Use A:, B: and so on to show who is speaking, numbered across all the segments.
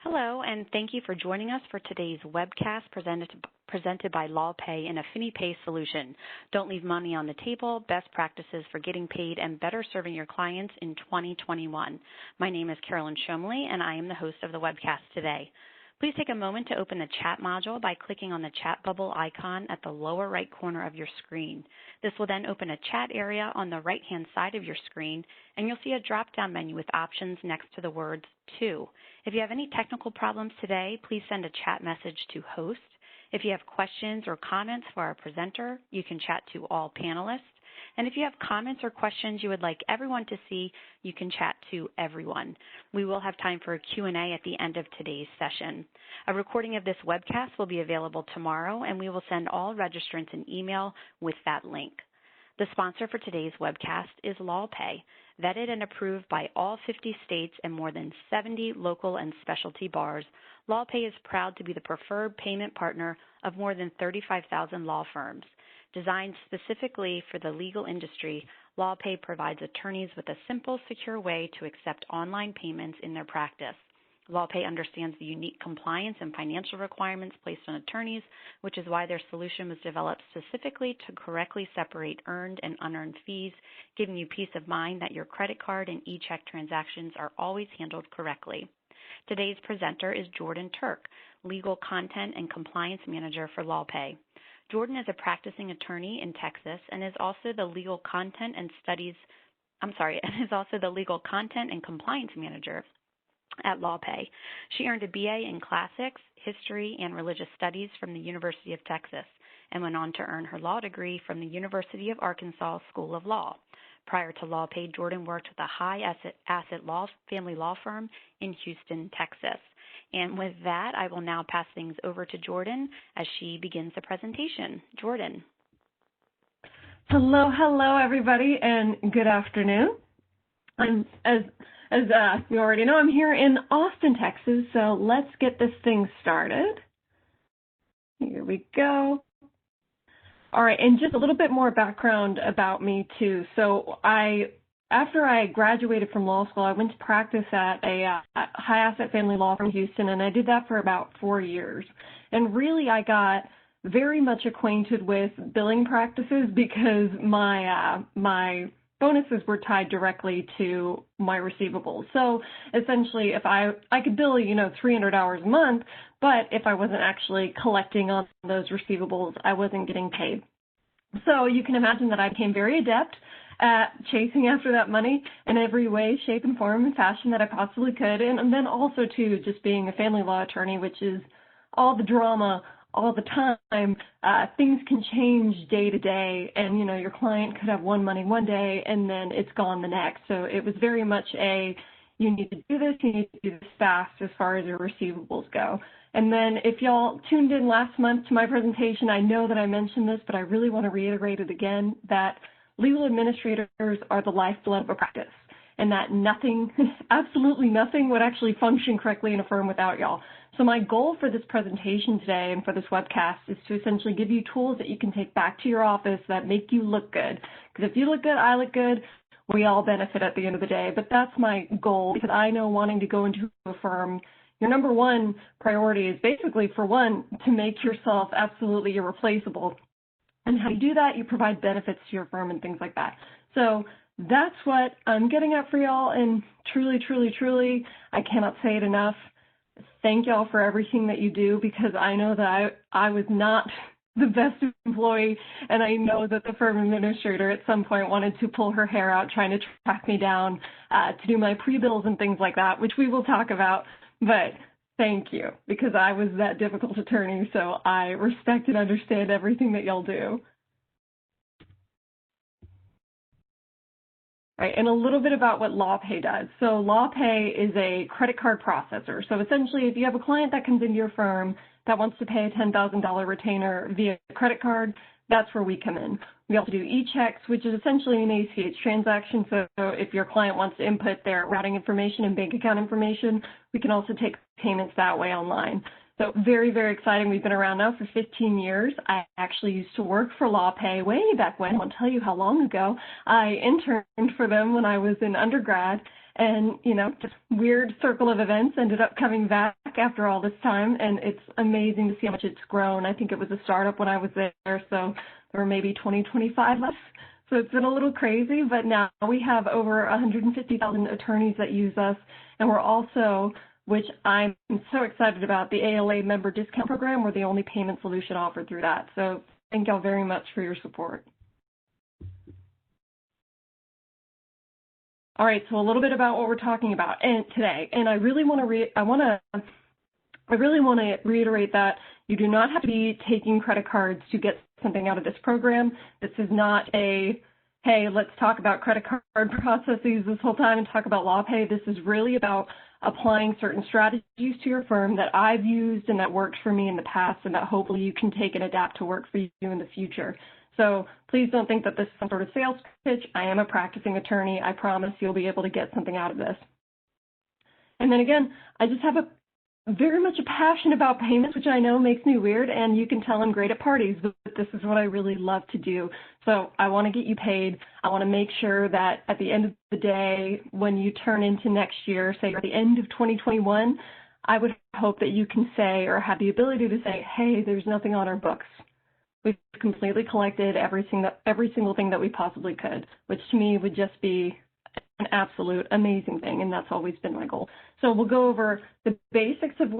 A: Hello, and thank you for joining us for today's webcast presented by LawPay, an AffiniPay solution. Don't leave money on the table, best practices for getting paid and better serving your clients in 2021. My name is Carolyn Shumley, and I am the host of the webcast today. Please take a moment to open the chat module by clicking on the chat bubble icon at the lower right corner of your screen. This will then open a chat area on the right-hand side of your screen, and you'll see a drop-down menu with options next to the words To. If you have any technical problems today, please send a chat message to host. If you have questions or comments for our presenter, you can chat to all panelists. And if you have comments or questions you would like everyone to see, you can chat to everyone. We will have time for a Q&A at the end of today's session. A recording of this webcast will be available tomorrow, and we will send all registrants an email with that link. The sponsor for today's webcast is LawPay, vetted and approved by all 50 states and more than 70 local and specialty bars. LawPay is proud to be the preferred payment partner of more than 35,000 law firms. Designed specifically for the legal industry, LawPay provides attorneys with a simple, secure way to accept online payments in their practice. LawPay understands the unique compliance and financial requirements placed on attorneys, which is why their solution was developed specifically to correctly separate earned and unearned fees, giving you peace of mind that your credit card and e-check transactions are always handled correctly. Today's presenter is Jordan Turk, Legal Content and Compliance Manager for LawPay. Jordan is a practicing attorney in Texas and is also the legal content and compliance manager at LawPay. She earned a BA in Classics, History, and Religious Studies from the University of Texas and went on to earn her law degree from the University of Arkansas School of Law. Prior to LawPay, Jordan worked with a high-asset family law firm in Houston, Texas. And with that, I will now pass things over to Jordan as she begins the presentation. Jordan.
B: Hello, everybody, and good afternoon. As you already know, I'm here in Austin, Texas, so let's get this thing started. Here we go. All right, and just a little bit more background about me, too. So after I graduated from law school, I went to practice at a high-asset family law firm in Houston, and I did that for about 4 years. And really, I got very much acquainted with billing practices because my bonuses were tied directly to my receivables. So essentially, if I could bill, 300 hours a month, but if I wasn't actually collecting on those receivables, I wasn't getting paid. So you can imagine that I became very adept at chasing after that money in every way, shape, and form and fashion that I possibly could. And then also, too, just being a family law attorney, which is all the drama all the time. Things can change day to day, and, your client could have money one day, and then it's gone the next. So it was very much you need to do this, you need to do this fast as far as your receivables go. And then if y'all tuned in last month to my presentation, I know that I mentioned this, but I really want to reiterate it again, that legal administrators are the lifeblood of a practice, and that nothing, absolutely nothing, would actually function correctly in a firm without y'all. So my goal for this presentation today and for this webcast is to essentially give you tools that you can take back to your office that make you look good. Because if you look good, I look good, we all benefit at the end of the day. But that's my goal, because I know wanting to go into a firm, your number one priority is basically, for one, to make yourself absolutely irreplaceable. And how you do that, you provide benefits to your firm and things like that. So that's what I'm getting at for y'all. And truly, truly, truly, I cannot say it enough. Thank y'all for everything that you do, because I know that I was not the best employee, and I know that the firm administrator at some point wanted to pull her hair out trying to track me down to do my pre-bills and things like that, which we will talk about. But thank you, because I was that difficult attorney, so I respect and understand everything that y'all do. Right, and a little bit about what LawPay does. So LawPay is a credit card processor. So essentially, if you have a client that comes into your firm that wants to pay a $10,000 retainer via credit card, that's where we come in. We also do e-checks, which is essentially an ACH transaction. So if your client wants to input their routing information and bank account information, we can also take payments that way online. So very, very exciting. We've been around now for 15 years. I actually used to work for LawPay way back when. I won't tell you how long ago. I interned for them when I was in undergrad, And, just weird circle of events, ended up coming back after all this time, and it's amazing to see how much it's grown. I think it was a startup when I was there, so there were maybe 20, 25 left. So it's been a little crazy, but now we have over 150,000 attorneys that use us, and we're also, which I'm so excited about, the ALA member discount program. We're the only payment solution offered through that. So thank y'all very much for your support. All right, so a little bit about what we're talking about today, and I really want to reiterate that you do not have to be taking credit cards to get something out of this program. This is not a, hey, let's talk about credit card processes this whole time and talk about LawPay. This is really about applying certain strategies to your firm that I've used and that worked for me in the past, and that hopefully you can take and adapt to work for you in the future. So please don't think that this is some sort of sales pitch. I am a practicing attorney. I promise you'll be able to get something out of this. And then again, I just have very much a passion about payments, which I know makes me weird, and you can tell I'm great at parties, but this is what I really love to do. So I want to get you paid. I want to make sure that at the end of the day, when you turn into next year, say at the end of 2021, I would hope that you can say, or have the ability to say, hey, there's nothing on our books. We've completely collected every single thing that we possibly could, which to me would just be an absolute amazing thing, and that's always been my goal. So we'll go over the basics of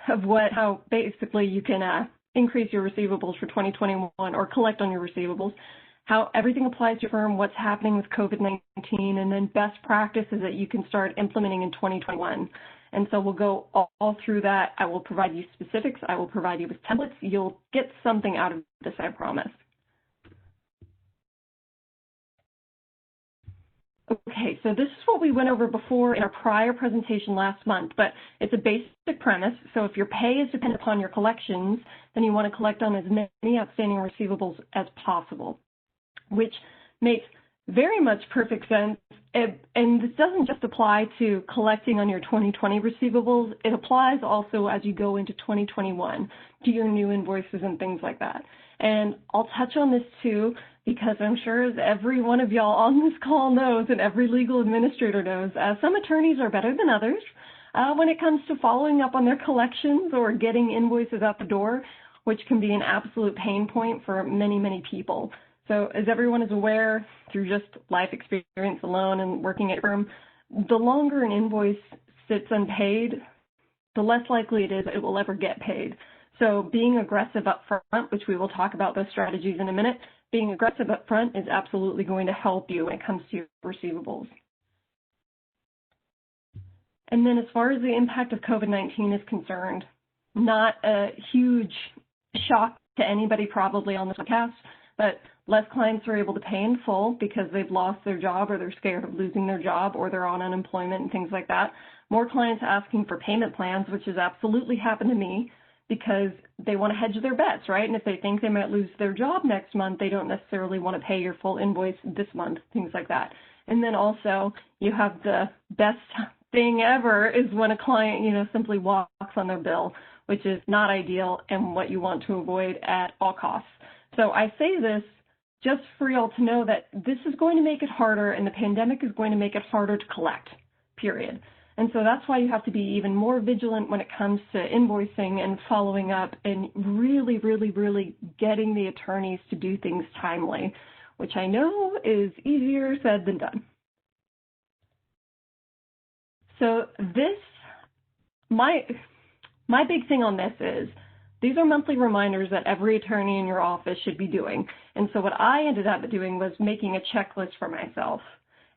B: how basically you can increase your receivables for 2021 or collect on your receivables, how everything applies to your firm, what's happening with COVID-19, and then best practices that you can start implementing in 2021. And so we'll go all through that. I will provide you specifics. I will provide you with templates. You'll get something out of this, I promise. Okay, so this is what we went over before in our prior presentation last month, but it's a basic premise. So if your pay is dependent upon your collections, then you want to collect on as many outstanding receivables as possible, which makes very much perfect sense. And this doesn't just apply to collecting on your 2020 receivables. It applies also as you go into 2021 to your new invoices and things like that. And I'll touch on this too, because I'm sure as every one of y'all on this call knows and every legal administrator knows, some attorneys are better than others when it comes to following up on their collections or getting invoices out the door, which can be an absolute pain point for many, many people. So as everyone is aware through just life experience alone and working at a firm, the longer an invoice sits unpaid, the less likely it is it will ever get paid. So being aggressive up front, which we will talk about those strategies in a minute, being aggressive up front is absolutely going to help you when it comes to your receivables. And then as far as the impact of COVID-19 is concerned, not a huge shock to anybody probably on this podcast, but less clients are able to pay in full because they've lost their job or they're scared of losing their job or they're on unemployment and things like that. More clients asking for payment plans, which has absolutely happened to me because they want to hedge their bets, right? And if they think they might lose their job next month, they don't necessarily want to pay your full invoice this month, things like that. And then also you have the best thing ever is when a client, simply walks on their bill, which is not ideal and what you want to avoid at all costs. So I say this just for y'all to know that this is going to make it harder and the pandemic is going to make it harder to collect, period. And so that's why you have to be even more vigilant when it comes to invoicing and following up and really, really, really getting the attorneys to do things timely, which I know is easier said than done. So my big thing on this is, these are monthly reminders that every attorney in your office should be doing. And so what I ended up doing was making a checklist for myself.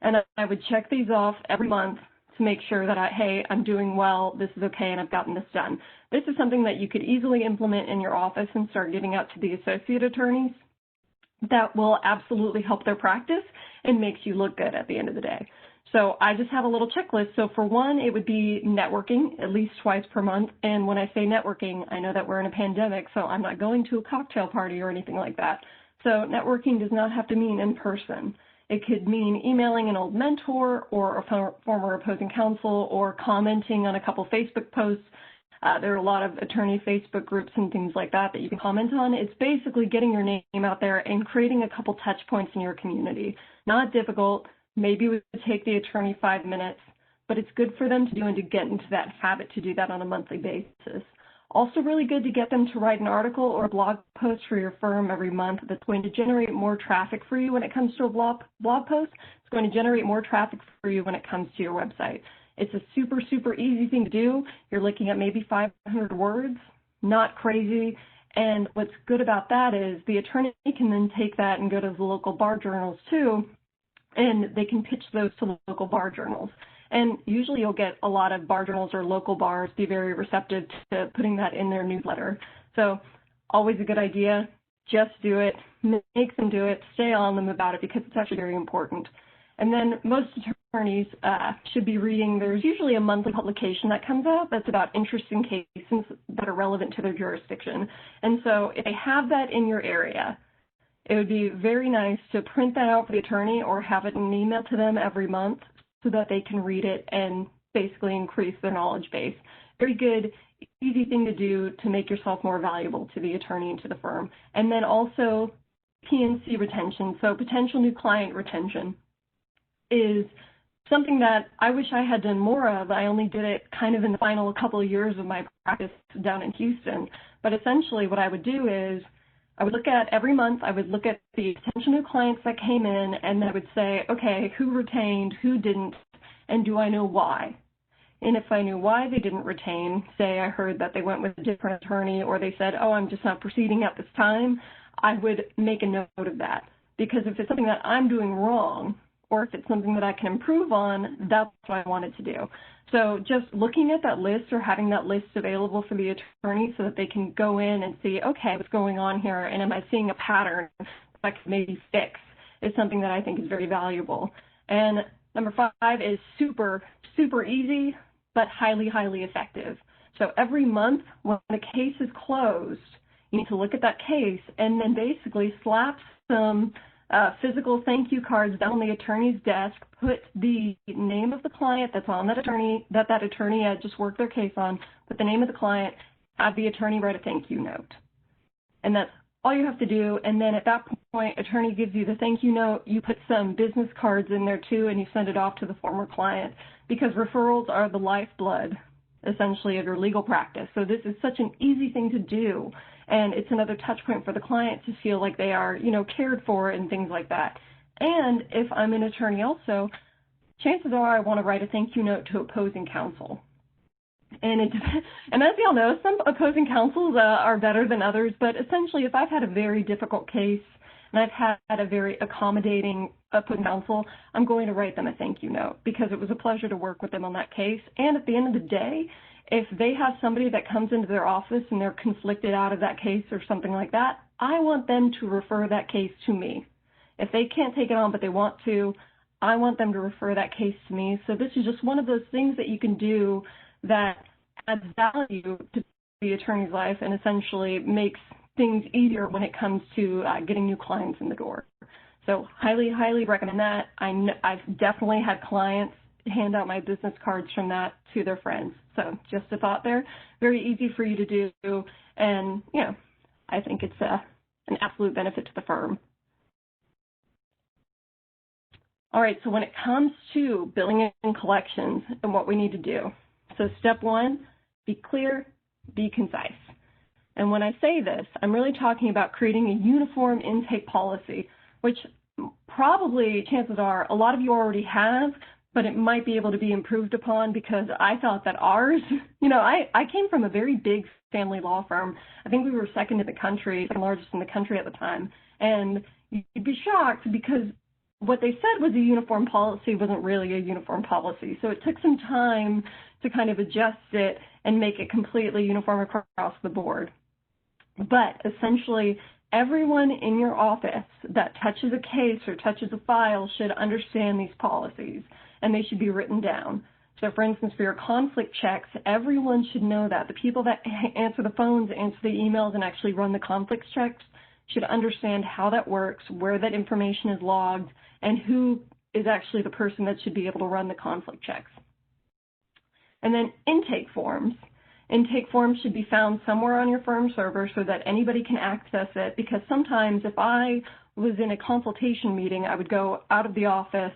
B: And I would check these off every month to make sure that hey, I'm doing well, this is okay, and I've gotten this done. This is something that you could easily implement in your office and start giving out to the associate attorneys. That will absolutely help their practice and makes you look good at the end of the day. So I just have a little checklist. So for one, it would be networking at least twice per month. And when I say networking, I know that we're in a pandemic, so I'm not going to a cocktail party or anything like that. So networking does not have to mean in person. It could mean emailing an old mentor or a former opposing counsel or commenting on a couple Facebook posts. There are a lot of attorney Facebook groups and things like that you can comment on. It's basically getting your name out there and creating a couple touch points in your community. Not difficult. Maybe it would take the attorney 5 minutes, but it's good for them to do and to get into that habit to do that on a monthly basis. Also really good to get them to write an article or a blog post for your firm every month that's going to generate more traffic for you when it comes to a blog post. It's going to generate more traffic for you when it comes to your website. It's a super, super easy thing to do. You're looking at maybe 500 words, not crazy. And what's good about that is the attorney can then take that and go to the local bar journals too, and they can pitch those to the local bar journals. And usually you'll get a lot of bar journals or local bars be very receptive to putting that in their newsletter. So always a good idea. Just do it. Make them do it. Stay on them about it because it's actually very important. And then most attorneys should be reading, there's usually a monthly publication that comes out that's about interesting cases that are relevant to their jurisdiction. And so if they have that in your area, it would be very nice to print that out for the attorney or have it in an email to them every month so that they can read it and basically increase their knowledge base. Very good, easy thing to do to make yourself more valuable to the attorney and to the firm. And then also PNC retention, so potential new client retention, is something that I wish I had done more of. I only did it kind of in the final couple of years of my practice down in Houston. But essentially what I would do is I would look at every month, I would look at the potential new clients that came in, and then I would say, okay, who retained, who didn't, and do I know why? And if I knew why they didn't retain, say I heard that they went with a different attorney or they said, oh, I'm just not proceeding at this time, I would make a note of that. Because if it's something that I'm doing wrong, or if it's something that I can improve on, that's what I wanted to do. So just looking at that list or having that list available for the attorney so that they can go in and see, okay, what's going on here, and am I seeing a pattern that I could maybe fix, is something that I think is very valuable. And number 5 is super, super easy, but highly, highly effective. So every month when a case is closed, you need to look at that case and then basically slap some physical thank you cards down on the attorney's desk, put the name of the client that's on that attorney had just worked their case on, put the name of the client, have the attorney write a thank you note. And that's all you have to do. And then at that point, attorney gives you the thank you note, you put some business cards in there too, and you send it off to the former client, because referrals are the lifeblood, essentially, of your legal practice. So this is such an easy thing to do. And it's another touch point for the client to feel like they are, cared for and things like that. And if I'm an attorney also, chances are I want to write a thank you note to opposing counsel. And as you all know, some opposing counsels are better than others, but essentially if I've had a very difficult case and I've had a very accommodating opposing counsel, I'm going to write them a thank you note because it was a pleasure to work with them on that case. And at the end of the day, if they have somebody that comes into their office and they're conflicted out of that case or something like that, I want them to refer that case to me. If they can't take it on but they want to, I want them to refer that case to me. So this is just one of those things that you can do that adds value to the attorney's life and essentially makes things easier when it comes to getting new clients in the door. So highly, highly recommend that. I've definitely had clients hand out my business cards from that to their friends. So just a thought there. Very easy for you to do, and I think it's an absolute benefit to the firm. All right, so when it comes to billing and collections and what we need to do, so step 1, be clear, be concise. And when I say this, I'm really talking about creating a uniform intake policy, which probably, chances are, a lot of you already have, but it might be able to be improved upon because I thought that ours, I came from a very big family law firm. I think we were second in the country, second largest in the country at the time. And you'd be shocked because what they said was a uniform policy wasn't really a uniform policy. So it took some time to kind of adjust it and make it completely uniform across the board. But essentially, everyone in your office that touches a case or touches a file should understand these policies, and they should be written down. So for instance, for your conflict checks, everyone should know that. The people that answer the phones, answer the emails, and actually run the conflict checks should understand how that works, where that information is logged, and who is actually the person that should be able to run the conflict checks. And then intake forms. Intake forms should be found somewhere on your firm server so that anybody can access it, because sometimes if I was in a consultation meeting, I would go out of the office,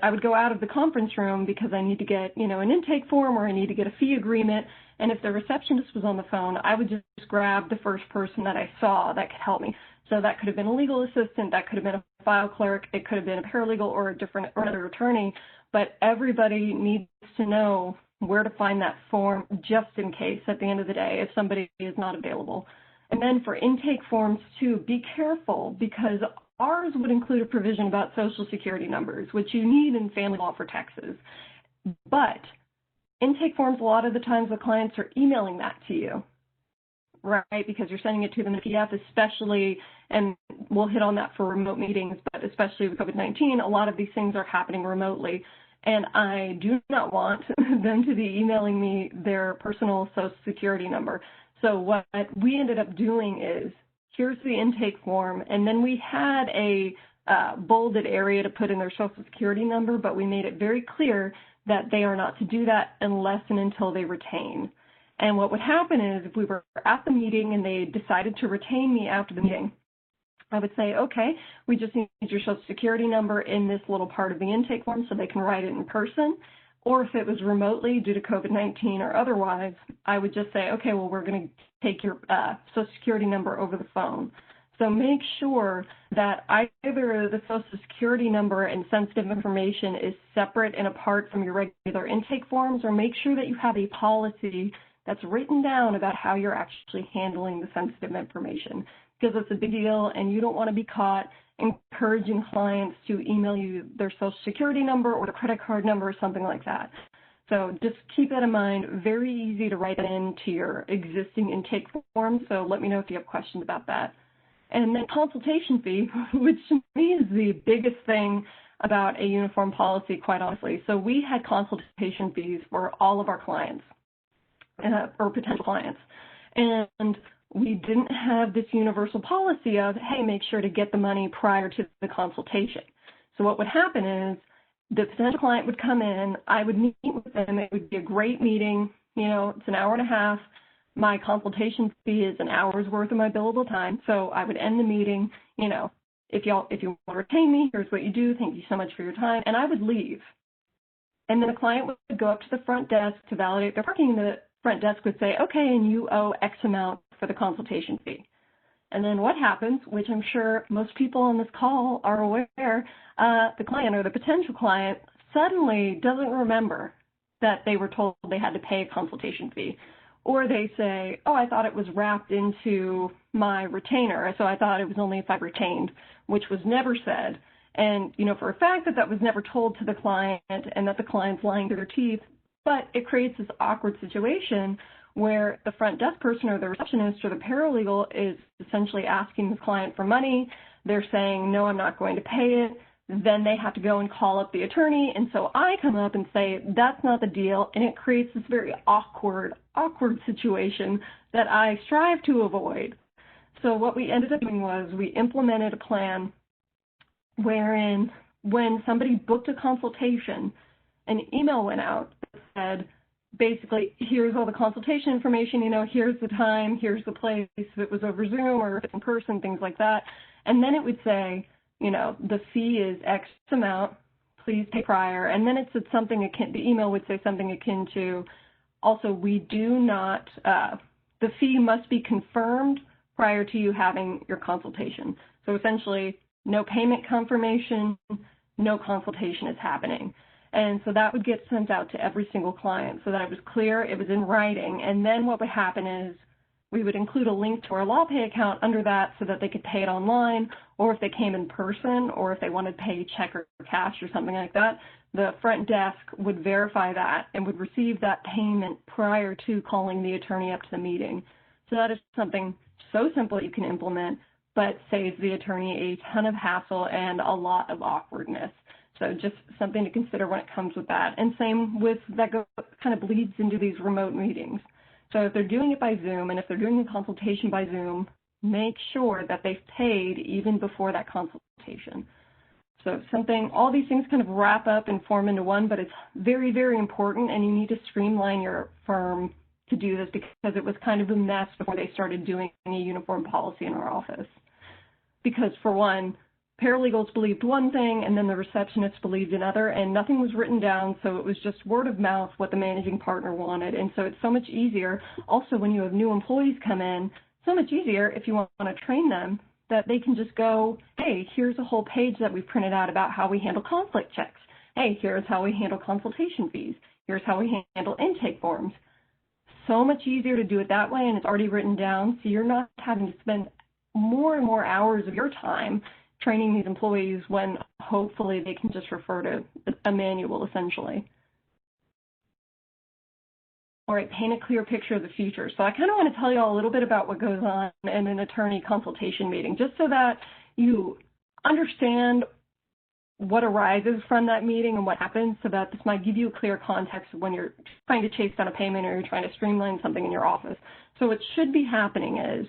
B: I would go out of the conference room because I need to get, an intake form, or I need to get a fee agreement. And if the receptionist was on the phone, I would just grab the first person that I saw that could help me. So that could have been a legal assistant, that could have been a file clerk, it could have been a paralegal or another attorney, but everybody needs to know where to find that form just in case at the end of the day if somebody is not available. And then for intake forms too, be careful, because ours would include a provision about Social Security numbers, which you need in family law for Texas. But intake forms, a lot of the times the clients are emailing that to you, right? Because you're sending it to them in PDF, especially, and we'll hit on that for remote meetings, but especially with COVID-19, a lot of these things are happening remotely. And I do not want them to be emailing me their personal Social Security number. So what we ended up doing is, here's the intake form, and then we had a bolded area to put in their Social Security number, but we made it very clear that they are not to do that unless and until they retain. And what would happen is, if we were at the meeting and they decided to retain me after the meeting, I would say, okay, we just need your Social Security number in this little part of the intake form so they can write it in person. Or if it was remotely due to COVID-19 or otherwise, I would just say, okay, well, we're going to take your Social Security number over the phone. So make sure that either the Social Security number and sensitive information is separate and apart from your regular intake forms, or make sure that you have a policy that's written down about how you're actually handling the sensitive information, because it's a big deal and you don't want to be caught encouraging clients to email you their Social Security number or the credit card number or something like that. So just keep that in mind. Very easy to write that into your existing intake form, so let me know if you have questions about that. And then consultation fee, which to me is the biggest thing about a uniform policy, quite honestly. So we had consultation fees for all of our clients, or potential clients. And we didn't have this universal policy of, hey, make sure to get the money prior to the consultation. So what would happen is the potential client would come in, I would meet with them, it would be a great meeting, it's an hour and a half. My consultation fee is an hour's worth of my billable time. So I would end the meeting, if you want to retain me, here's what you do, thank you so much for your time, and I would leave. And then the client would go up to the front desk to validate their parking, and the front desk would say, okay, and you owe X amount for the consultation fee. And then what happens, which I'm sure most people on this call are aware, the client or the potential client suddenly doesn't remember that they were told they had to pay a consultation fee. Or they say, oh, I thought it was wrapped into my retainer, so I thought it was only if I retained, which was never said. And, for a fact that was never told to the client and that the client's lying through their teeth, but it creates this awkward situation where the front desk person or the receptionist or the paralegal is essentially asking the client for money. They're saying, no, I'm not going to pay it. Then they have to go and call up the attorney. And so I come up and say, that's not the deal. And it creates this very awkward situation that I strive to avoid. So what we ended up doing was we implemented a plan wherein when somebody booked a consultation, an email went out that said, basically, here's all the consultation information, here's the time, here's the place, if it was over Zoom or if it's in person, things like that. And then it would say, the fee is X amount, please pay prior. And then it said something akin, the email would say something akin to, also, we do not, the fee must be confirmed prior to you having your consultation. So essentially, no payment confirmation, no consultation is happening. And so that would get sent out to every single client so that it was clear, it was in writing. And then what would happen is we would include a link to our LawPay account under that so that they could pay it online, or if they came in person, or if they wanted to pay check or cash or something like that, the front desk would verify that and would receive that payment prior to calling the attorney up to the meeting. So that is something so simple you can implement, but saves the attorney a ton of hassle and a lot of awkwardness. So just something to consider when it comes with that. And same with that kind of bleeds into these remote meetings. So if they're doing it by Zoom and if they're doing a consultation by Zoom, make sure that they've paid even before that consultation. So all these things kind of wrap up and form into one, but it's very, very important, and you need to streamline your firm to do this because it was kind of a mess before they started doing a uniform policy in our office. Because for one, paralegals believed one thing and then the receptionist believed another, and nothing was written down, so it was just word of mouth what the managing partner wanted. And so it's so much easier also when you have new employees come in, so much easier if you want to train them that they can just go, hey, here's a whole page that we've printed out about how we handle conflict checks. Hey, here's how we handle consultation fees. Here's how we handle intake forms. So much easier to do it that way, and it's already written down, so you're not having to spend more and more hours of your time training these employees when hopefully they can just refer to a manual essentially. All right, paint a clear picture of the future. So I kind of want to tell you all a little bit about what goes on in an attorney consultation meeting, just so that you understand what arises from that meeting and what happens, so that this might give you a clear context when you're trying to chase down a payment or you're trying to streamline something in your office. So what should be happening is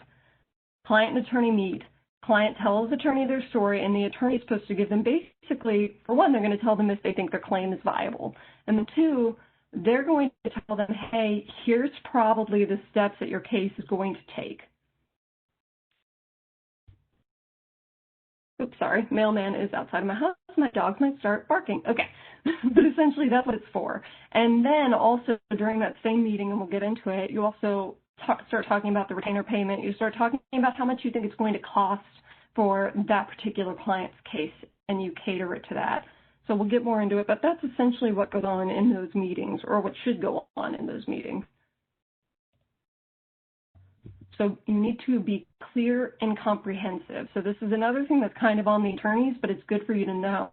B: client and attorney meet. Client tells attorney their story, and the attorney is supposed to give them basically, for one, they're going to tell them if they think their claim is viable. And then two, they're going to tell them, hey, here's probably the steps that your case is going to take. Oops, sorry, mailman is outside of my house. My dogs might start barking. Okay, but essentially that's what it's for. And then also during that same meeting, and we'll get into it, you also start talking about the retainer payment. You start talking about how much you think it's going to cost for that particular client's case, and you cater it to that. So we'll get more into it, but that's essentially what goes on in those meetings, or what should go on in those meetings. So you need to be clear and comprehensive. So this is another thing that's kind of on the attorneys, but it's good for you to know.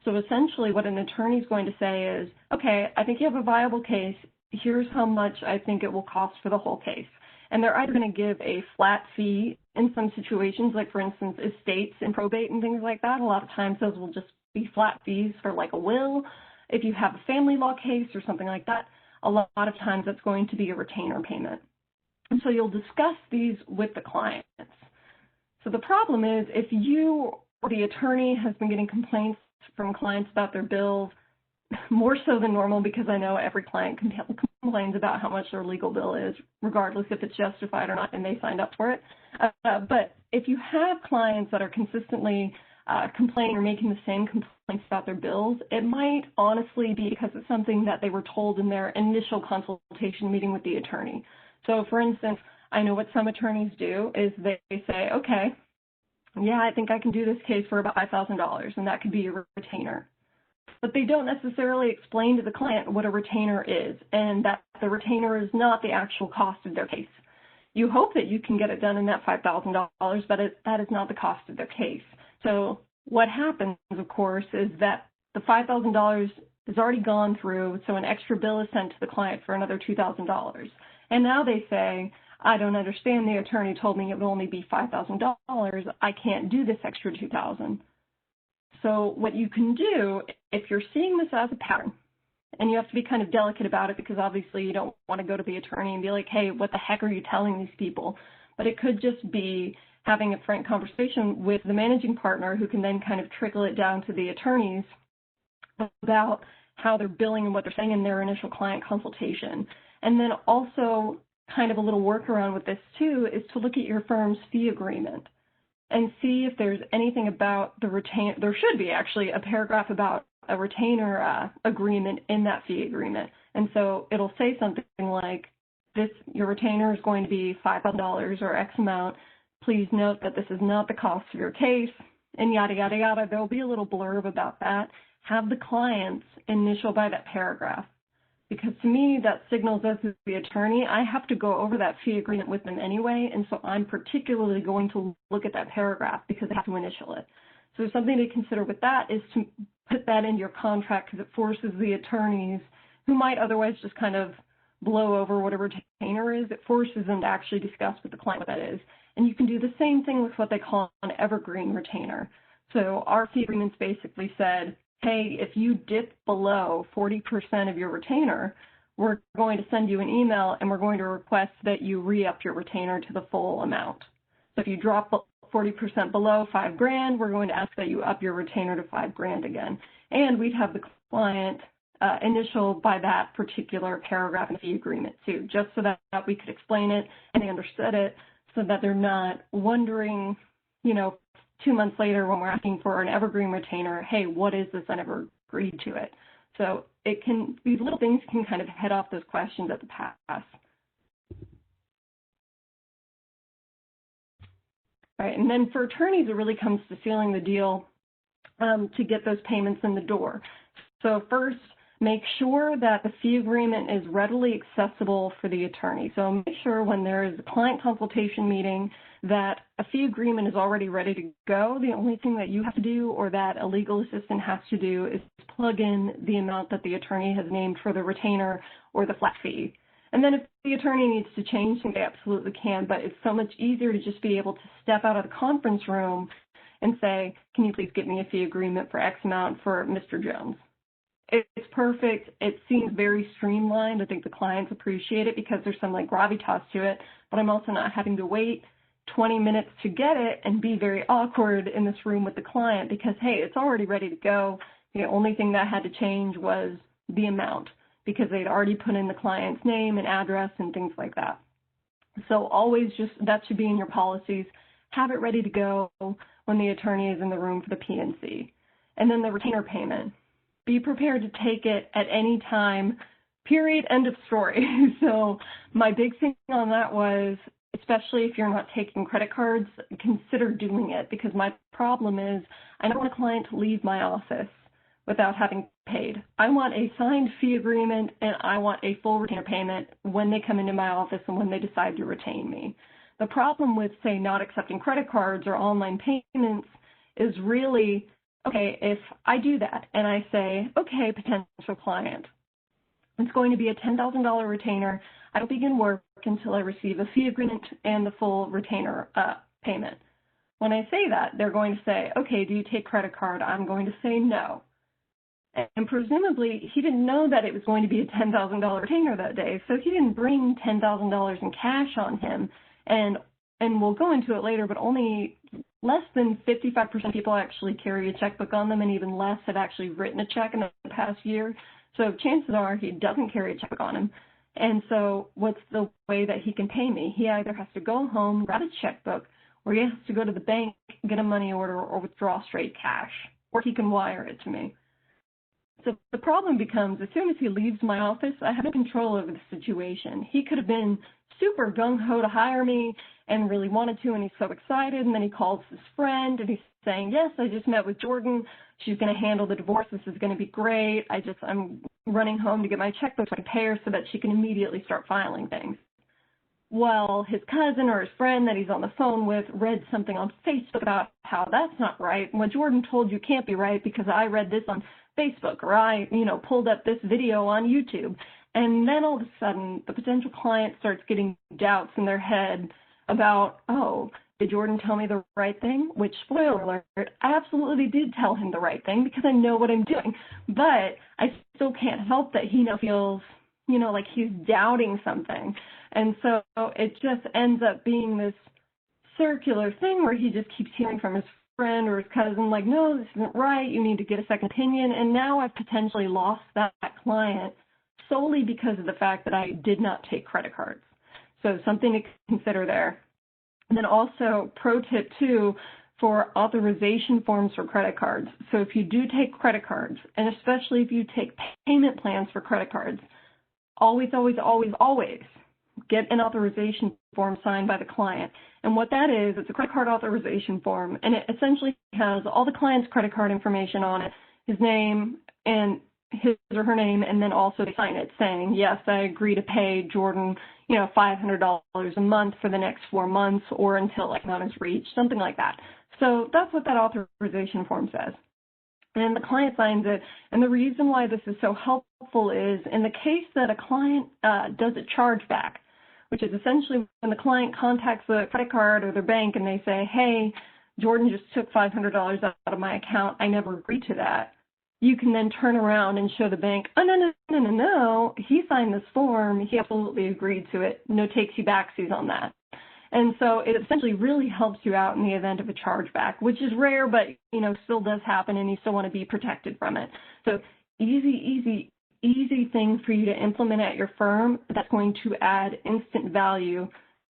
B: So essentially what an attorney is going to say is, okay, I think you have a viable case. Here's how much I think it will cost for the whole case. And they're either going to give a flat fee in some situations, like for instance, estates and probate and things like that. A lot of times those will just be flat fees for like a will. If you have a family law case or something like that, a lot of times that's going to be a retainer payment. And so you'll discuss these with the clients. So the problem is if you or the attorney has been getting complaints from clients about their bills, more so than normal, because I know every client complains about how much their legal bill is, regardless if it's justified or not, and they signed up for it. But if you have clients that are consistently complaining or making the same complaints about their bills, it might honestly be because it's something that they were told in their initial consultation meeting with the attorney. So for instance, I know what some attorneys do is they say, okay, yeah, I think I can do this case for about $5,000, and that could be a retainer. But they don't necessarily explain to the client what a retainer is, and that the retainer is not the actual cost of their case. You hope that you can get it done in that $5,000, but that is not the cost of their case. So what happens, of course, is that the $5,000 has already gone through, so an extra bill is sent to the client for another $2,000. And now they say, I don't understand, the attorney told me it would only be $5,000. I can't do this extra $2,000. So what you can do, if you're seeing this as a pattern, and you have to be kind of delicate about it because obviously you don't want to go to the attorney and be like, hey, what the heck are you telling these people? But it could just be having a frank conversation with the managing partner who can then kind of trickle it down to the attorneys about how they're billing and what they're saying in their initial client consultation. And then also kind of a little workaround with this too is to look at your firm's fee agreement and see if there's anything about the retainer. There should be actually a paragraph about a retainer agreement in that fee agreement. And so it'll say something like, your retainer is going to be $5,000 or X amount. Please note that this is not the cost of your case, and yada, yada, yada. There'll be a little blurb about that. Have the clients initial by that paragraph. Because to me, that signals as the attorney, I have to go over that fee agreement with them anyway, and so I'm particularly going to look at that paragraph because I have to initial it. So something to consider with that is to put that into your contract because it forces the attorneys who might otherwise just kind of blow over what a retainer is, it forces them to actually discuss with the client what that is. And you can do the same thing with what they call an evergreen retainer. So our fee agreements basically said, hey, if you dip below 40% of your retainer, we're going to send you an email and we're going to request that you re-up your retainer to the full amount. So if you drop 40% below $5,000, we're going to ask that you up your retainer to $5,000 again. And we'd have the client initial by that particular paragraph in the fee agreement too, just so that we could explain it and they understood it so that they're not wondering, 2 months later when we're asking for an evergreen retainer, hey, what is this? I never agreed to it. So these little things can kind of head off those questions at the pass. All right, and then for attorneys, it really comes to sealing the deal to get those payments in the door. So first, make sure that the fee agreement is readily accessible for the attorney. So make sure when there is a client consultation meeting that a fee agreement is already ready to go. The only thing that you have to do or that a legal assistant has to do is plug in the amount that the attorney has named for the retainer or the flat fee. And then if the attorney needs to change things, they absolutely can, but it's so much easier to just be able to step out of the conference room and say, can you please get me a fee agreement for X amount for Mr. Jones? It's perfect. It seems very streamlined. I think the clients appreciate it because there's some like gravitas to it, but I'm also not having to wait 20 minutes to get it and be very awkward in this room with the client because, hey, it's already ready to go. The only thing that had to change was the amount because they'd already put in the client's name and address and things like that. So always that should be in your policies. Have it ready to go when the attorney is in the room for the PNC. And then the retainer payment. Be prepared to take it at any time, period, end of story. So my big thing on that was, especially if you're not taking credit cards, consider doing it because my problem is I don't want a client to leave my office without having paid. I want a signed fee agreement and I want a full retainer payment when they come into my office and when they decide to retain me. The problem with, say, not accepting credit cards or online payments is really, okay, if I do that and I say, okay, potential client, it's going to be a $10,000 retainer. I don't begin work until I receive a fee agreement and the full retainer payment. When I say that, they're going to say, okay, do you take credit card? I'm going to say no. And presumably, he didn't know that it was going to be a $10,000 retainer that day, so he didn't bring $10,000 in cash on him. And we'll go into it later, but only less than 55% of people actually carry a checkbook on them, and even less have actually written a check in the past year. So chances are he doesn't carry a checkbook on him. And so what's the way that he can pay me? He either has to go home, grab a checkbook, or he has to go to the bank, get a money order, or withdraw straight cash, or he can wire it to me. So the problem becomes, as soon as he leaves my office, I have no control over the situation. He could have been super gung-ho to hire me and really wanted to, and he's so excited, and then he calls his friend, and he's saying, yes, I just met with Jordan. She's going to handle the divorce. This is going to be great. I'm running home to get my checkbook so I can pay her so that she can immediately start filing things. Well, his cousin or his friend that he's on the phone with read something on Facebook about how that's not right. What Jordan told you can't be right because I read this on Facebook or I, pulled up this video on YouTube. And then all of a sudden, the potential client starts getting doubts in their head about, oh, did Jordan tell me the right thing? Which, spoiler alert, I absolutely did tell him the right thing because I know what I'm doing. But I still can't help that he now feels, like he's doubting something. And so it just ends up being this circular thing where he just keeps hearing from his friend or his cousin, like, no, this isn't right. You need to get a second opinion. And now I've potentially lost that client solely because of the fact that I did not take credit cards. So something to consider there. And then also, pro tip too, for authorization forms for credit cards. So if you do take credit cards, and especially if you take payment plans for credit cards, always, always, always, always get an authorization form signed by the client. And what that is, it's a credit card authorization form, and it essentially has all the client's credit card information on it, his name and his or her name, and then also they sign it saying, yes, I agree to pay Jordan, $500 a month for the next 4 months or until like amount is reached, something like that. So that's what that authorization form says. And the client signs it. And the reason why this is so helpful is in the case that a client does a chargeback, which is essentially when the client contacts the credit card or their bank and they say, hey, Jordan just took $500 out of my account. I never agreed to that. You can then turn around and show the bank, oh, no. He signed this form. He absolutely agreed to it. No takesy-backsies on that. And so it essentially really helps you out in the event of a chargeback, which is rare, but, still does happen, and you still want to be protected from it. So easy thing for you to implement at your firm that's going to add instant value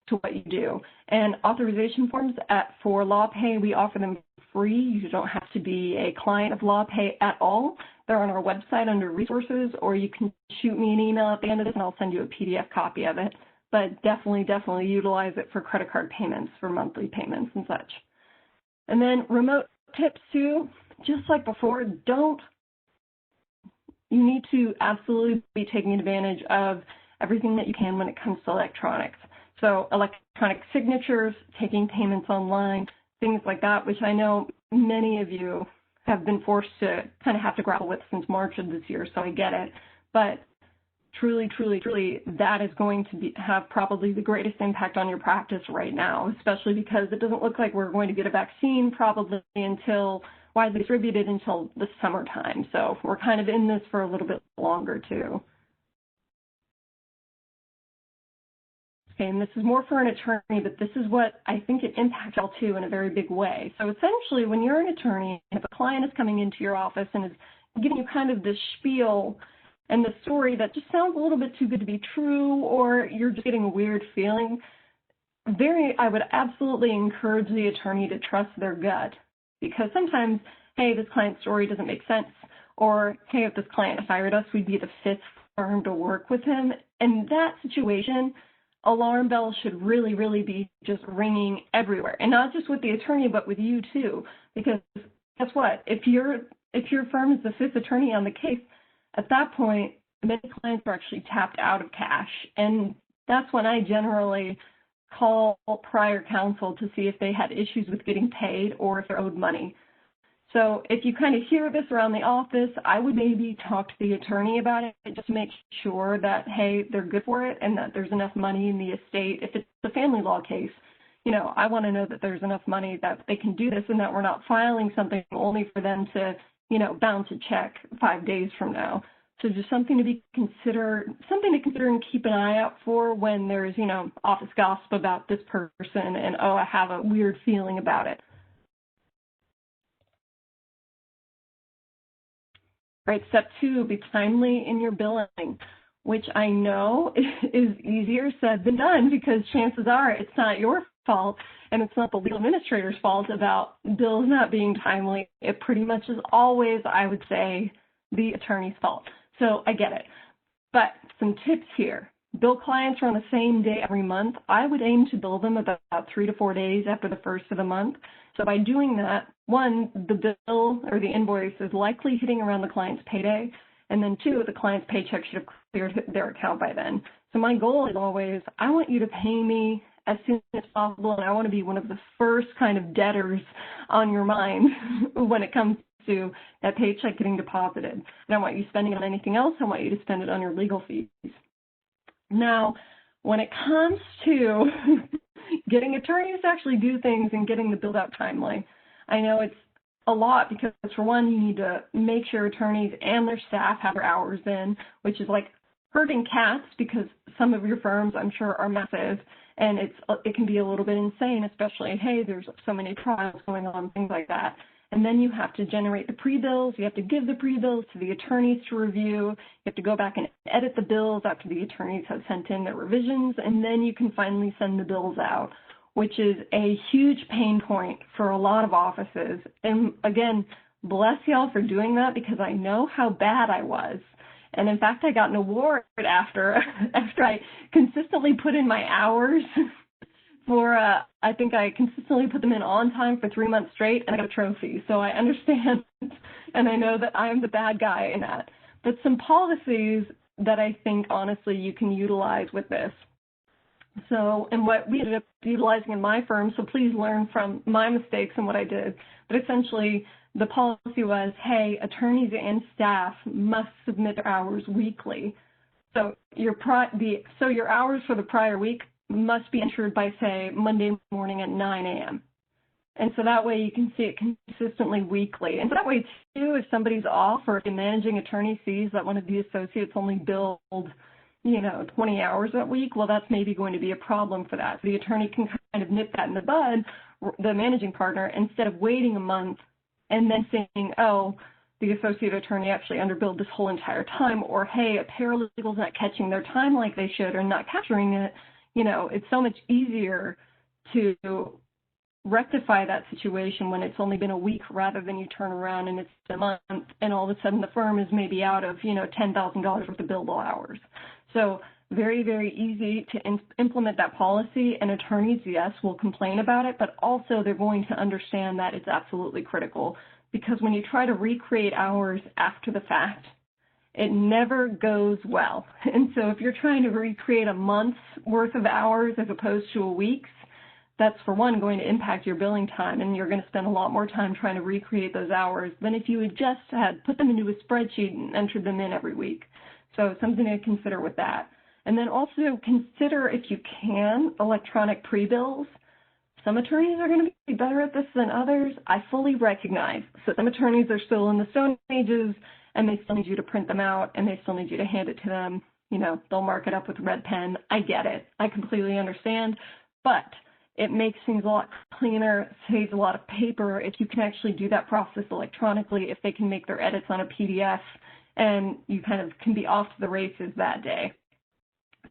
B: to what you do. And authorization forms for LawPay, we offer them free. You don't have to be a client of LawPay at all. They're on our website under resources, or you can shoot me an email at the end of this and I'll send you a PDF copy of it. But definitely utilize it for credit card payments, for monthly payments and such. And then remote tips too, just like before, you need to absolutely be taking advantage of everything that you can when it comes to electronics. So electronic signatures, taking payments online, things like that, which I know many of you have been forced to kind of have to grapple with since March of this year, so I get it. But truly, that is going to have probably the greatest impact on your practice right now, especially because it doesn't look like we're going to get a vaccine probably until widely distributed until the summertime. So we're kind of in this for a little bit longer too. Okay, and this is more for an attorney, but this is what I think it impacts y'all too in a very big way. So essentially, when you're an attorney, if a client is coming into your office and is giving you kind of this spiel and the story that just sounds a little bit too good to be true, or you're just getting a weird feeling, I would absolutely encourage the attorney to trust their gut, because sometimes, hey, this client's story doesn't make sense, or hey, if this client hired us, we'd be the 5th firm to work with him. In that situation, alarm bells should really be just ringing everywhere, and not just with the attorney, but with you too, because guess what? If your firm is the 5th attorney on the case, at that point, many clients are actually tapped out of cash, and that's when I generally call prior counsel to see if they had issues with getting paid or if they're owed money. So if you kind of hear this around the office, I would maybe talk to the attorney about it just to make sure that, hey, they're good for it and that there's enough money in the estate. If it's a family law case, I want to know that there's enough money that they can do this and that we're not filing something only for them to bounce a check 5 days from now. So just something to consider and keep an eye out for when there's, office gossip about this person and, oh, I have a weird feeling about it. Right, step 2, be timely in your billing, which I know is easier said than done because chances are it's not your fault and it's not the legal administrator's fault about bills not being timely. It pretty much is always, I would say, the attorney's fault. So I get it. But some tips here. Bill clients are on the same day every month. I would aim to bill them about 3 to 4 days after the first of the month. So by doing that, 1, the bill or the invoice is likely hitting around the client's payday. And then 2, the client's paycheck should have cleared their account by then. So my goal is always, I want you to pay me as soon as possible, and I want to be one of the first kind of debtors on your mind when it comes to that paycheck getting deposited. And I want you spending it on anything else. I want you to spend it on your legal fees. Now, when it comes to getting attorneys to actually do things and getting the build out timely, I know it's a lot because, for one, you need to make sure attorneys and their staff have their hours in, which is like herding cats because some of your firms, I'm sure, are massive, and it can be a little bit insane, especially, hey, there's so many trials going on, things like that. And then you have to generate the pre-bills. You have to give the pre-bills to the attorneys to review. You have to go back and edit the bills after the attorneys have sent in their revisions, and then you can finally send the bills out, which is a huge pain point for a lot of offices. And again, bless y'all for doing that because I know how bad I was. And in fact, I got an award after I consistently put in my hours I think I consistently put them in on time for 3 months straight, and I got a trophy. So I understand, and I know that I'm the bad guy in that. But some policies that I think, honestly, you can utilize with this. So, and what we ended up utilizing in my firm, so please learn from my mistakes and what I did. But essentially, the policy was, hey, attorneys and staff must submit their hours weekly. So your hours for the prior week must be entered by, say, Monday morning at 9 a.m. And so that way you can see it consistently weekly. And so that way, too, if somebody's off or if the managing attorney sees that one of the associates only billed, 20 hours that week, well, that's maybe going to be a problem for that. So the attorney can kind of nip that in the bud, the managing partner, instead of waiting a month and then saying, oh, the associate attorney actually underbilled this whole entire time, or, hey, a paralegal's not catching their time like they should or not capturing it. It's so much easier to rectify that situation when it's only been a week rather than you turn around and it's a month and all of a sudden the firm is maybe out of, $10,000 worth of billable hours. So very, very easy to implement that policy, and attorneys, yes, will complain about it, but also they're going to understand that it's absolutely critical, because when you try to recreate hours after the fact, it never goes well. And so if you're trying to recreate a month's worth of hours as opposed to a week's, that's, for one, going to impact your billing time, and you're going to spend a lot more time trying to recreate those hours than if you had just had put them into a spreadsheet and entered them in every week. So something to consider with that. And then also consider, if you can, electronic pre-bills. Some attorneys are going to be better at this than others. I fully recognize. So some attorneys are still in the Stone Ages, and they still need you to print them out, and they still need you to hand it to them. They'll mark it up with a red pen. I get it. I completely understand. But it makes things a lot cleaner, saves a lot of paper if you can actually do that process electronically, if they can make their edits on a PDF, and you kind of can be off to the races that day.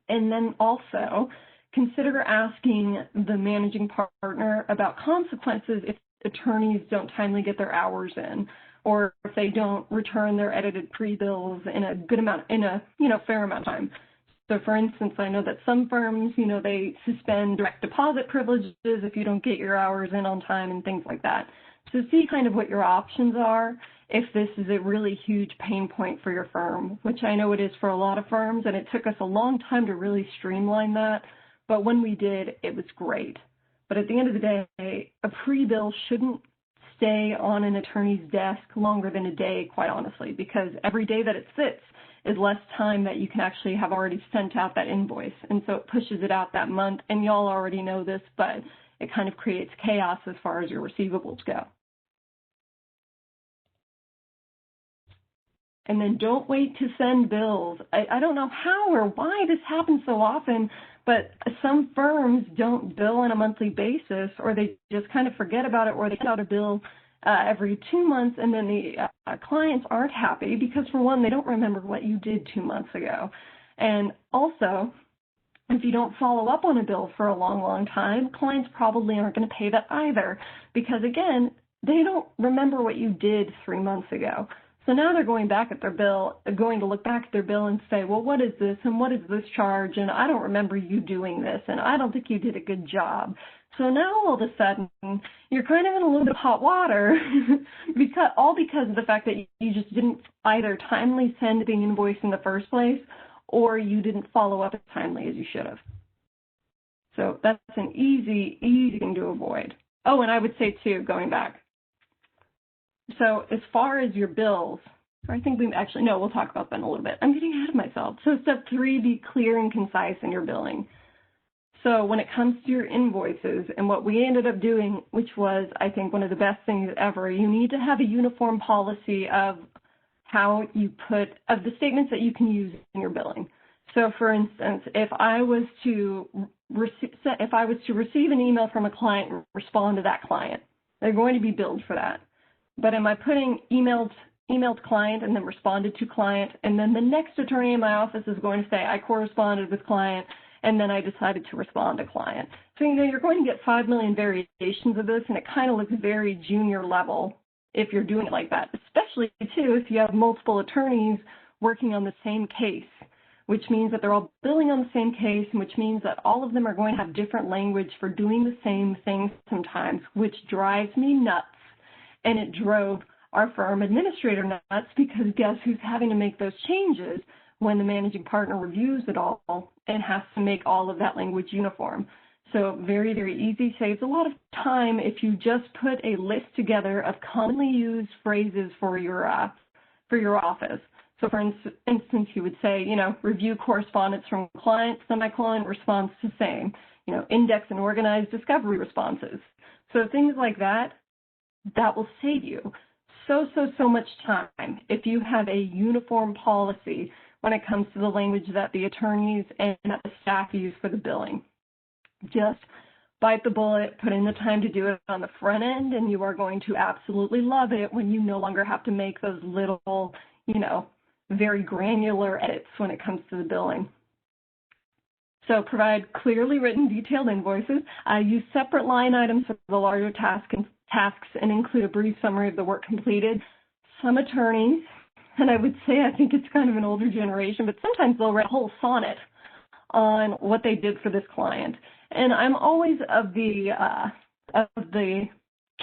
B: And then also consider asking the managing partner about consequences if attorneys don't timely get their hours in, or if they don't return their edited pre-bills in a good amount, in a fair amount of time. So, for instance, I know that some firms, they suspend direct deposit privileges if you don't get your hours in on time and things like that. So see kind of what your options are if this is a really huge pain point for your firm, which I know it is for a lot of firms, and it took us a long time to really streamline that. But when we did, it was great. But at the end of the day, a pre-bill shouldn't stay on an attorney's desk longer than a day, quite honestly, because every day that it sits is less time that you can actually have already sent out that invoice. And so it pushes it out that month, and y'all already know this, but it kind of creates chaos as far as your receivables go. And then don't wait to send bills. I don't know how or why this happens so often, but some firms don't bill on a monthly basis, or they just kind of forget about it, or they send out a bill every 2 months, and then the clients aren't happy because, for one, they don't remember what you did 2 months ago. And also, if you don't follow up on a bill for a long, long time, clients probably aren't going to pay that either because, again, they don't remember what you did 3 months ago. So now they're going back at their bill, going to look back at their bill and say, well, what is this and what is this charge? And I don't remember you doing this, and I don't think you did a good job. So now all of a sudden you're kind of in a little bit of hot water because of the fact that you just didn't either timely send the invoice in the first place, or you didn't follow up as timely as you should have. So that's an easy thing to avoid. Oh, and I would say too, going back, so as far as your bills, I think we'll talk about that in a little bit. I'm getting ahead of myself. So step 3, be clear and concise in your billing. So when it comes to your invoices, and what we ended up doing, which was, I think, one of the best things ever, you need to have a uniform policy of how you of the statements that you can use in your billing. So for instance, if I was to receive an email from a client and respond to that client, they're going to be billed for that. But am I putting emailed client and then responded to client, and then the next attorney in my office is going to say, I corresponded with client, and then I decided to respond to client. So, you're going to get 5 million variations of this, and it kind of looks very junior level if you're doing it like that, especially, too, if you have multiple attorneys working on the same case, which means that they're all billing on the same case, and which means that all of them are going to have different language for doing the same thing sometimes, which drives me nuts. And it drove our firm administrator nuts because guess who's having to make those changes when the managing partner reviews it all and has to make all of that language uniform. So very, very easy, saves a lot of time if you just put a list together of commonly used phrases for your office. So for instance, you would say, review correspondence from client, semicolon, response to same, index and organize discovery responses. So things like that will save you so much time if you have a uniform policy when it comes to the language that the attorneys and that the staff use for the billing. Just bite the bullet, put in the time to do it on the front end, and you are going to absolutely love it when you no longer have to make those little, very granular edits when it comes to the billing. So provide clearly written, detailed invoices. Use separate line items for the larger tasks and include a brief summary of the work completed. Some attorneys, and I would say I think it's kind of an older generation, but sometimes they'll write a whole sonnet on what they did for this client. And I'm always of the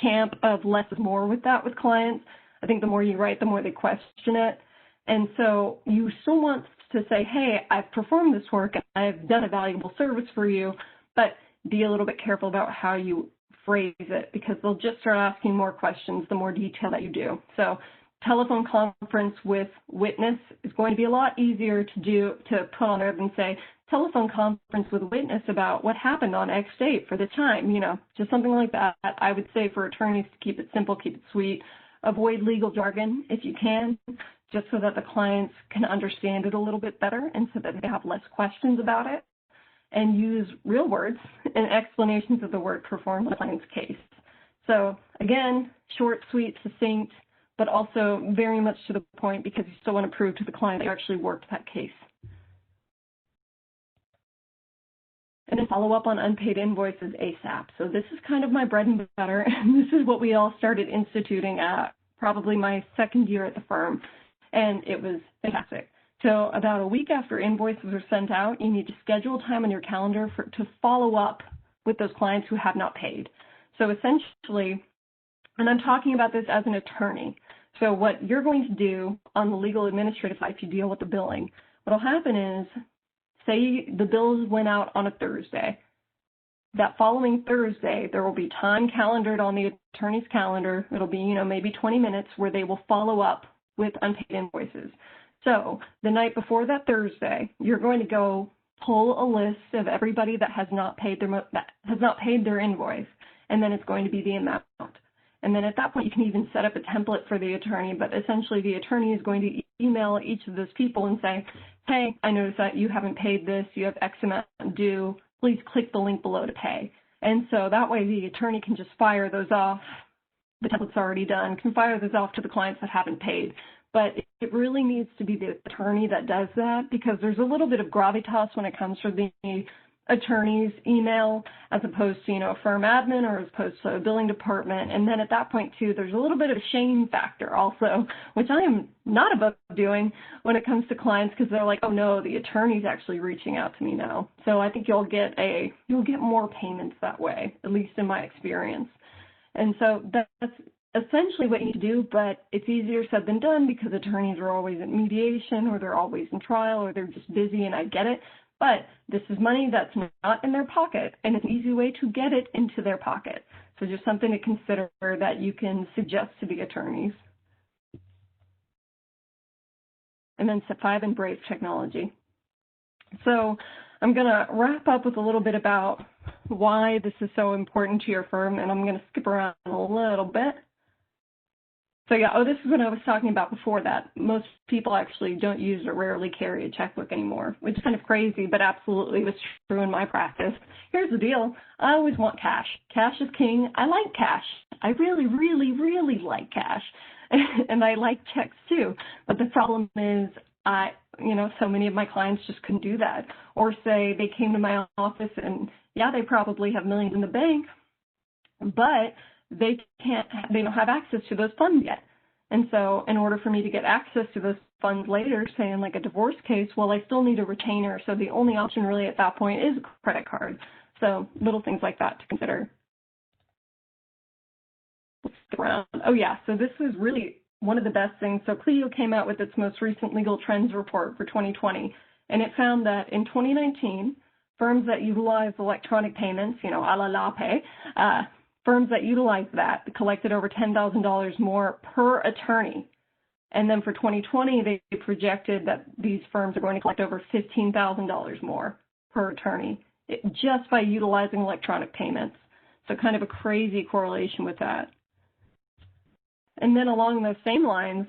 B: camp of less is more with that with clients. I think the more you write, the more they question it. And so you still want to say, hey, I've performed this work, I've done a valuable service for you, but be a little bit careful about how you phrase it, because they'll just start asking more questions the more detail that you do. So telephone conference with witness is going to be a lot easier to put on there than say telephone conference with witness about what happened on X date for the time, just something like that. I would say for attorneys to keep it simple, keep it sweet, avoid legal jargon if you can, just so that the clients can understand it a little bit better and so that they have less questions about it, and use real words and explanations of the work performed in the client's case. So again, short, sweet, succinct, but also very much to the point, because you still want to prove to the client that you actually worked that case. And then follow up on unpaid invoices ASAP. So this is kind of my bread and butter, and this is what we all started instituting at probably my second year at the firm, and it was fantastic. So about a week after invoices are sent out, you need to schedule time on your calendar to follow up with those clients who have not paid. So essentially, and I'm talking about this as an attorney, so what you're going to do on the legal administrative side, if you deal with the billing, what will happen is, say the bills went out on a Thursday. That following Thursday, there will be time calendared on the attorney's calendar. It'll be, maybe 20 minutes where they will follow up with unpaid invoices. So the night before that Thursday, you're going to go pull a list of everybody that has not paid their invoice, and then it's going to be the amount. And then at that point, you can even set up a template for the attorney, but essentially the attorney is going to email each of those people and say, hey, I noticed that you haven't paid this, you have X amount due, please click the link below to pay. And so that way the attorney can just fire those off. The template's already done, can fire those off to the clients that haven't paid. But it really needs to be the attorney that does that, because there's a little bit of gravitas when it comes to the attorney's email as opposed to, a firm admin or as opposed to a billing department. And then at that point, too, there's a little bit of a shame factor also, which I am not above doing when it comes to clients, because they're like, oh, no, the attorney's actually reaching out to me now. So I think you'll get more payments that way, at least in my experience. And so that's essentially what you need to do, but it's easier said than done, because attorneys are always in mediation, or they're always in trial, or they're just busy, and I get it. But this is money that's not in their pocket, and it's an easy way to get it into their pocket. So just something to consider that you can suggest to the attorneys. And then step 5, embrace technology. So I'm going to wrap up with a little bit about why this is so important to your firm, and I'm going to skip around a little bit. So yeah, this is what I was talking about before that. Most people actually don't use or rarely carry a checkbook anymore, which is kind of crazy, but absolutely was true in my practice. Here's the deal. I always want cash. Cash is king. I like cash. I really, really, really like cash. And I like checks too. But the problem is so many of my clients just couldn't do that. Or say they came to my office and, yeah, they probably have millions in the bank, but they don't have access to those funds yet. And so in order for me to get access to those funds later, say in like a divorce case, well, I still need a retainer. So the only option really at that point is a credit card. So little things like that to consider. Let's stick around. Oh yeah, so this was really one of the best things. So Clio came out with its most recent legal trends report for 2020, and it found that in 2019, firms that utilize electronic payments, a la LawPay, firms that utilize that collected over $10,000 more per attorney. And then for 2020, they projected that these firms are going to collect over $15,000 more per attorney just by utilizing electronic payments. So kind of a crazy correlation with that. And then along those same lines,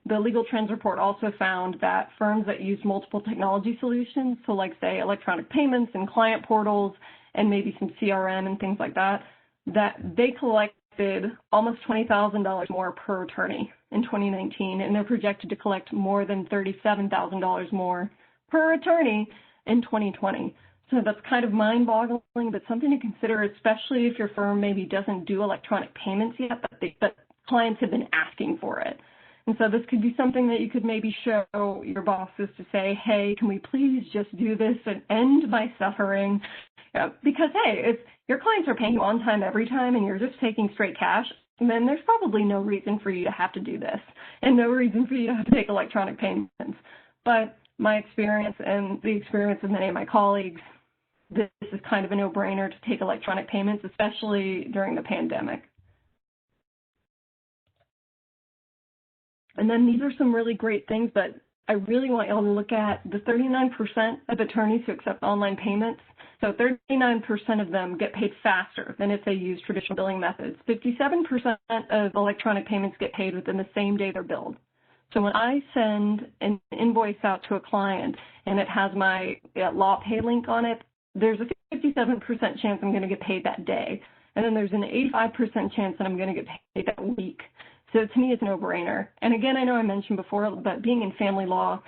B: the Legal Trends Report also found that firms that use multiple technology solutions, so like say electronic payments and client portals and maybe some CRM and things like that, that they collected almost $20,000 more per attorney in 2019, and they're projected to collect more than $37,000 more per attorney in 2020. So that's kind of mind-boggling, but something to consider, especially if your firm maybe doesn't do electronic payments yet, but clients have been asking for it. And so this could be something that you could maybe show your bosses to say, hey, can we please just do this and end my suffering? Because, hey, if your clients are paying you on time every time and you're just taking straight cash, then there's probably no reason for you to have to do this and no reason for you to have to take electronic payments. But my experience and the experience of many of my colleagues, this is kind of a no-brainer to take electronic payments, especially during the pandemic. And then these are some really great things, but I really want y'all to look at the 39% of attorneys who accept online payments. So 39% of them get paid faster than if they use traditional billing methods. 57% of electronic payments get paid within the same day they're billed. So when I send an invoice out to a client and it has my LawPay link on it, there's a 57% chance I'm going to get paid that day. And then there's an 85% chance that I'm going to get paid that week. So to me, it's a no-brainer. And again, I know I mentioned before, but being in family law,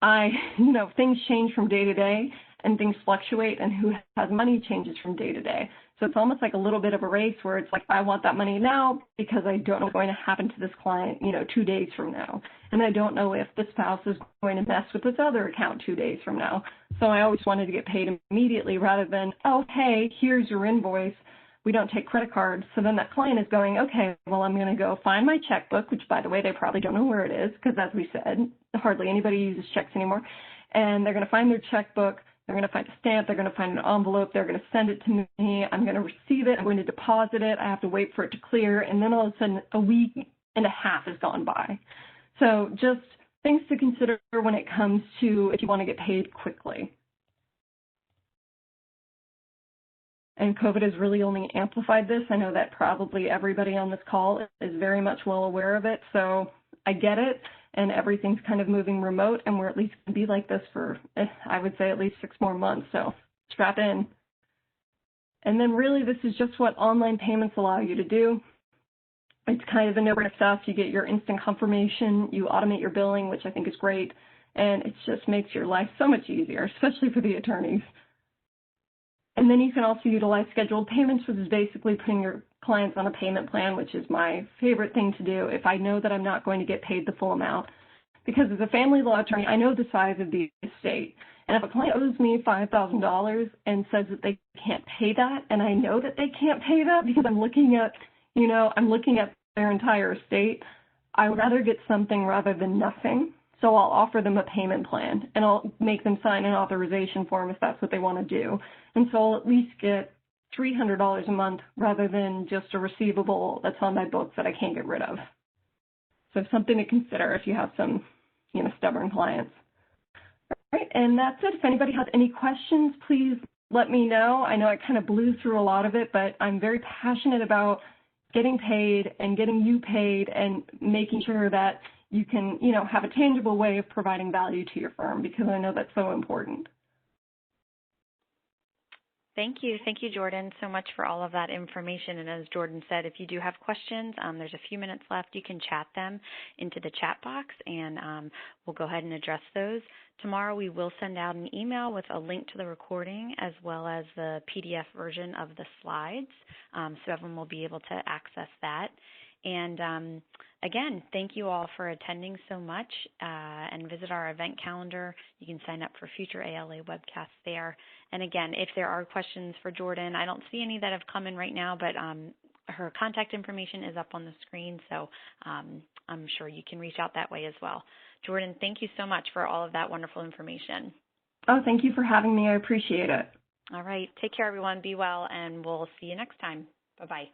B: things change from day to day and things fluctuate, and who has money changes from day to day. So it's almost like a little bit of a race where it's like, I want that money now because I don't know what's going to happen to this client, 2 days from now. And I don't know if the spouse is going to mess with this other account 2 days from now. So I always wanted to get paid immediately rather than, oh, hey, here's your invoice. We don't take credit cards. So then that client is going, okay, well, I'm going to go find my checkbook, which, by the way, they probably don't know where it is because, as we said, hardly anybody uses checks anymore. And they're going to find their checkbook. They're going to find a stamp. They're going to find an envelope. They're going to send it to me. I'm going to receive it. I'm going to deposit it. I have to wait for it to clear. And then all of a sudden, a week and a half has gone by. So just things to consider when it comes to if you want to get paid quickly. And COVID has really only amplified this. I know that probably everybody on this call is very much well aware of it. So I get it. And everything's kind of moving remote, and we're at least going to be like this for, I would say, at least 6 more months. So strap in. And then really this is just what online payments allow you to do. It's kind of a no-brainer stuff. You get your instant confirmation. You automate your billing, which I think is great. And it just makes your life so much easier, especially for the attorneys. And then you can also utilize scheduled payments, which is basically putting your clients on a payment plan, which is my favorite thing to do if I know that I'm not going to get paid the full amount. Because as a family law attorney, I know the size of the estate. And if a client owes me $5,000 and says that they can't pay that, and I know that they can't pay that because I'm looking at, their entire estate, I would rather get something rather than nothing. So I'll offer them a payment plan, and I'll make them sign an authorization form if that's what they want to do. And so I'll at least get $300 a month rather than just a receivable that's on my books that I can't get rid of. So something to consider if you have some, stubborn clients. All right, and that's it. If anybody has any questions, please let me know. I know I kind of blew through a lot of it, but I'm very passionate about getting paid and getting you paid and making sure that you can, have a tangible way of providing value to your firm, because I know that's so important.
A: Thank you. Thank you, Jordan, so much for all of that information. And as Jordan said, if you do have questions, there's a few minutes left. You can chat them into the chat box, and we'll go ahead and address those. Tomorrow we will send out an email with a link to the recording as well as the PDF version of the slides, so everyone will be able to access that. And again, thank you all for attending so much, and visit our event calendar. You can sign up for future ALA webcasts there. And again, if there are questions for Jordan, I don't see any that have come in right now, but her contact information is up on the screen, so I'm sure you can reach out that way as well. Jordan, thank you so much for all of that wonderful information.
B: Oh, thank you for having me. I appreciate it.
A: All right. Take care, everyone. Be well, and we'll see you next time. Bye-bye.